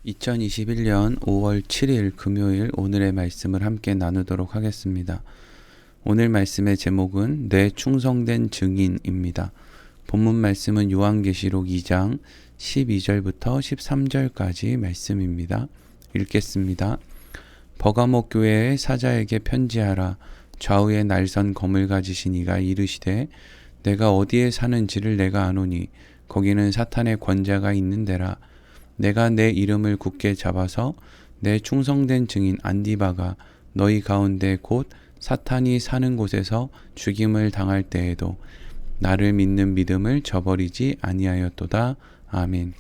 2021년 5월 7일 금요일 오늘의 말씀을 함께 나누도록 하겠습니다. 오늘 말씀의 제목은 내 충성된 증인입니다. 본문 말씀은 요한계시록 2장 12절부터 13절까지 말씀입니다. 읽겠습니다. 버가모 교회의 사자에게 편지하라. 좌우에 날선 검을 가지신 이가 이르시되 내가 어디에 사는지를 내가 아노니 거기는 사탄의 권자가 있는 데라. 내가 내 이름을 굳게 잡아서 내 충성된 증인 안디바가 너희 가운데 곧 사탄이 사는 곳에서 죽임을 당할 때에도 나를 믿는 믿음을 저버리지 아니하였도다. 아멘.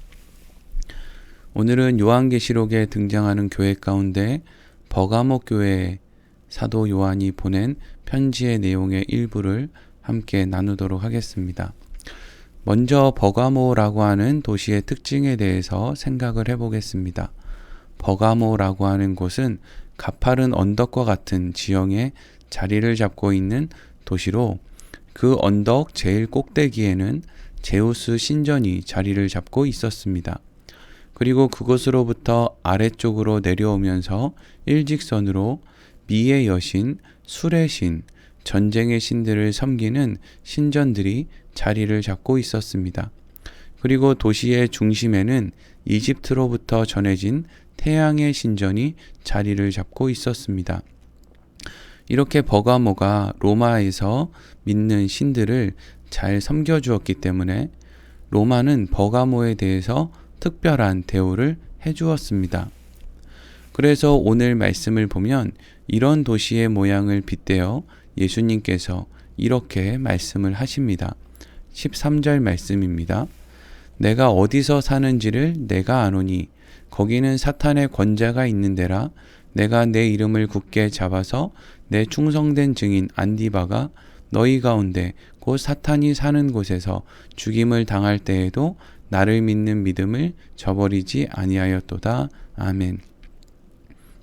오늘은 요한계시록에 등장하는 교회 가운데 버가모 교회에 사도 요한이 보낸 편지의 내용의 일부를 함께 나누도록 하겠습니다. 먼저 버가모라고 하는 도시의 특징에 대해서 생각을 해보겠습니다. 버가모라고 하는 곳은 가파른 언덕과 같은 지형에 자리를 잡고 있는 도시로 그 언덕 제일 꼭대기에는 제우스 신전이 자리를 잡고 있었습니다. 그리고 그곳으로부터 아래쪽으로 내려오면서 일직선으로 미의 여신, 술의 신, 전쟁의 신들을 섬기는 신전들이 자리를 잡고 있었습니다. 그리고 도시의 중심에는 이집트로부터 전해진 태양의 신전이 자리를 잡고 있었습니다. 이렇게 버가모가 로마에서 믿는 신들을 잘 섬겨주었기 때문에 로마는 버가모에 대해서 특별한 대우를 해주었습니다. 그래서 오늘 말씀을 보면 이런 도시의 모양을 빗대어 예수님께서 이렇게 말씀을 하십니다. 13절 말씀입니다. 내가 어디서 사는지를 내가 아노니 거기는 사탄의 권자가 있는 데라. 내가 내 이름을 굳게 잡아서 내 충성된 증인 안디바가 너희 가운데 곧 사탄이 사는 곳에서 죽임을 당할 때에도 나를 믿는 믿음을 저버리지 아니하였도다. 아멘.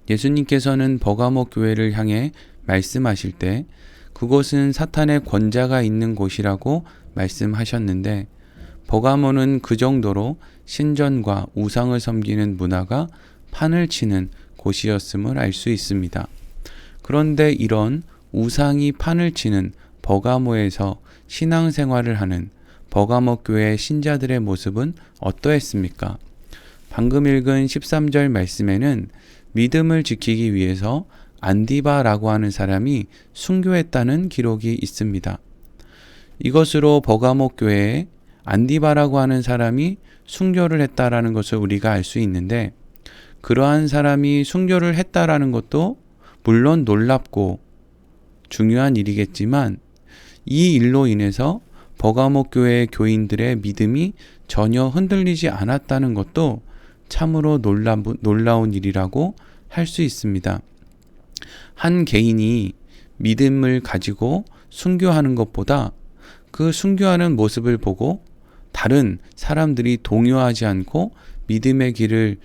예수님께서는 버가모 교회를 향해 말씀하실 때 그곳은 사탄의 권자가 있는 곳이라고 말씀하셨는데 버가모는 그 정도로 신전과 우상을 섬기는 문화가 판을 치는 곳이었음을 알 수 있습니다. 그런데 이런 우상이 판을 치는 버가모에서 신앙생활을 하는 버가모 교회 신자들의 모습은 어떠했습니까? 방금 읽은 13절 말씀에는 믿음을 지키기 위해서 안디바라고 하는 사람이 순교했다는 기록이 있습니다. 이것으로 버가모 교회에 안디바라고 하는 사람이 순교를 했다라는 것을 우리가 알 수 있는데 그러한 사람이 순교를 했다라는 것도 물론 놀랍고 중요한 일이겠지만 이 일로 인해서 버가모 교회 교인들의 믿음이 전혀 흔들리지 않았다는 것도 참으로 놀라운 일이라고 할 수 있습니다. 한 개인이 믿음을 가지고 순교하는 것보다 그 순교하는 모습을 보고 다른 사람들이 동요하지 않고 믿음의 길을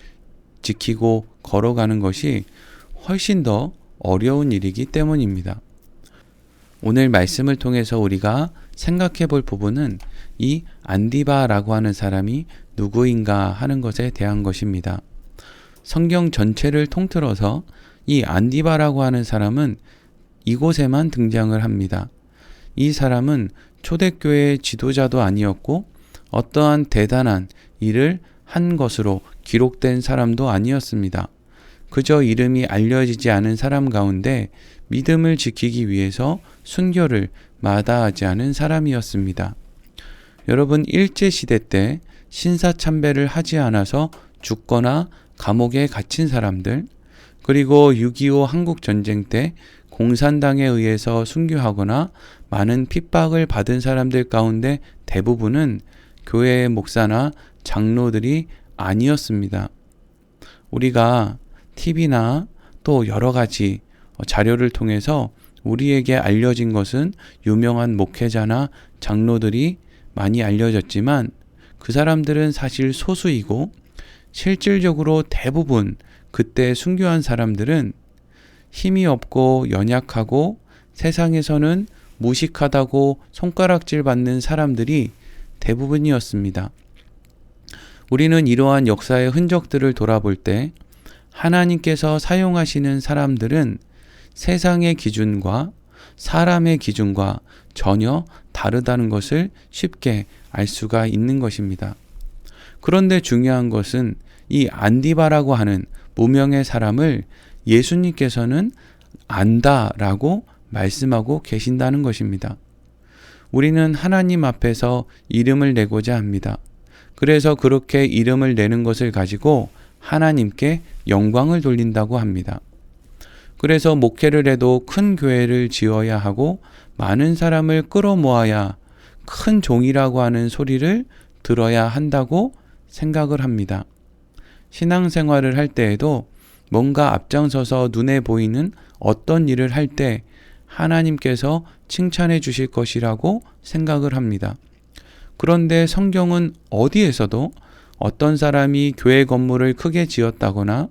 지키고 걸어가는 것이 훨씬 더 어려운 일이기 때문입니다. 오늘 말씀을 통해서 우리가 생각해 볼 부분은 이 안디바라고 하는 사람이 누구인가 하는 것에 대한 것입니다. 성경 전체를 통틀어서 이 안디바라고 하는 사람은 이곳에만 등장을 합니다. 이 사람은 초대교회의 지도자도 아니었고 어떠한 대단한 일을 한 것으로 기록된 사람도 아니었습니다. 그저 이름이 알려지지 않은 사람 가운데 믿음을 지키기 위해서 순교를 마다하지 않은 사람이었습니다. 여러분, 일제시대 때 신사참배를 하지 않아서 죽거나 감옥에 갇힌 사람들, 그리고 6.25 한국전쟁 때 공산당에 의해서 순교하거나 많은 핍박을 받은 사람들 가운데 대부분은 교회의 목사나 장로들이 아니었습니다. 우리가 TV나 또 여러 가지 자료를 통해서 우리에게 알려진 것은 유명한 목회자나 장로들이 많이 알려졌지만 그 사람들은 사실 소수이고 실질적으로 대부분 그때 순교한 사람들은 힘이 없고 연약하고 세상에서는 무식하다고 손가락질 받는 사람들이 대부분이었습니다. 우리는 이러한 역사의 흔적들을 돌아볼 때 하나님께서 사용하시는 사람들은 세상의 기준과 사람의 기준과 전혀 다르다는 것을 쉽게 알 수가 있는 것입니다. 그런데 중요한 것은 이 안디바라고 하는 무명의 사람을 예수님께서는 안다라고 말씀하고 계신다는 것입니다. 우리는 하나님 앞에서 이름을 내고자 합니다. 그래서 그렇게 이름을 내는 것을 가지고 하나님께 영광을 돌린다고 합니다. 그래서 목회를 해도 큰 교회를 지어야 하고 많은 사람을 끌어모아야 큰 종이라고 하는 소리를 들어야 한다고 생각을 합니다. 신앙생활을 할 때에도 뭔가 앞장서서 눈에 보이는 어떤 일을 할 때 하나님께서 칭찬해 주실 것이라고 생각을 합니다. 그런데 성경은 어디에서도 어떤 사람이 교회 건물을 크게 지었다거나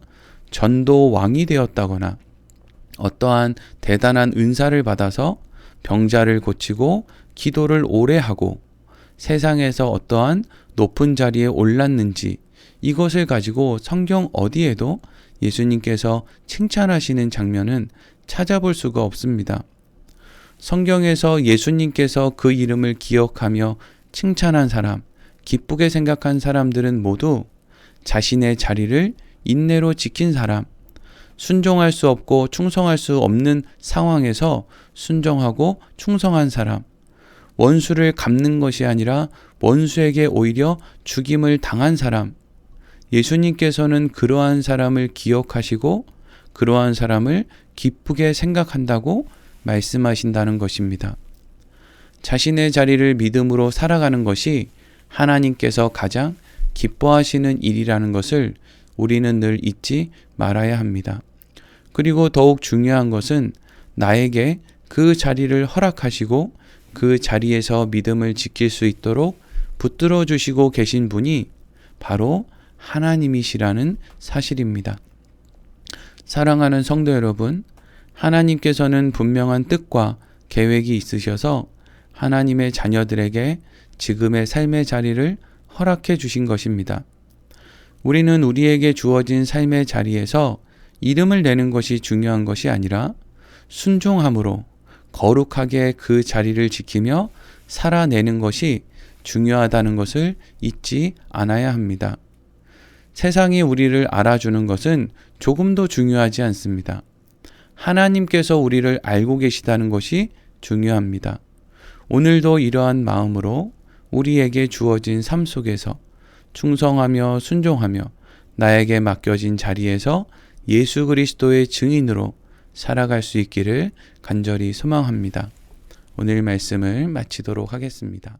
전도 왕이 되었다거나 어떠한 대단한 은사를 받아서 병자를 고치고 기도를 오래 하고 세상에서 어떠한 높은 자리에 올랐는지 이것을 가지고 성경 어디에도 예수님께서 칭찬하시는 장면은 찾아볼 수가 없습니다. 성경에서 예수님께서 그 이름을 기억하며 칭찬한 사람, 기쁘게 생각한 사람들은 모두 자신의 자리를 인내로 지킨 사람, 순종할 수 없고 충성할 수 없는 상황에서 순종하고 충성한 사람, 원수를 갚는 것이 아니라 원수에게 오히려 죽임을 당한 사람, 예수님께서는 그러한 사람을 기억하시고 그러한 사람을 기쁘게 생각한다고 말씀하신다는 것입니다. 자신의 자리를 믿음으로 살아가는 것이 하나님께서 가장 기뻐하시는 일이라는 것을 우리는 늘 잊지 말아야 합니다. 그리고 더욱 중요한 것은 나에게 그 자리를 허락하시고 그 자리에서 믿음을 지킬 수 있도록 붙들어 주시고 계신 분이 바로 하나님이시라는 사실입니다. 사랑하는 성도 여러분, 하나님께서는 분명한 뜻과 계획이 있으셔서 하나님의 자녀들에게 지금의 삶의 자리를 허락해 주신 것입니다. 우리는 우리에게 주어진 삶의 자리에서 이름을 내는 것이 중요한 것이 아니라 순종함으로 거룩하게 그 자리를 지키며 살아내는 것이 중요하다는 것을 잊지 않아야 합니다. 세상이 우리를 알아주는 것은 조금도 중요하지 않습니다. 하나님께서 우리를 알고 계시다는 것이 중요합니다. 오늘도 이러한 마음으로 우리에게 주어진 삶 속에서 충성하며 순종하며 나에게 맡겨진 자리에서 예수 그리스도의 증인으로 살아갈 수 있기를 간절히 소망합니다. 오늘 말씀을 마치도록 하겠습니다.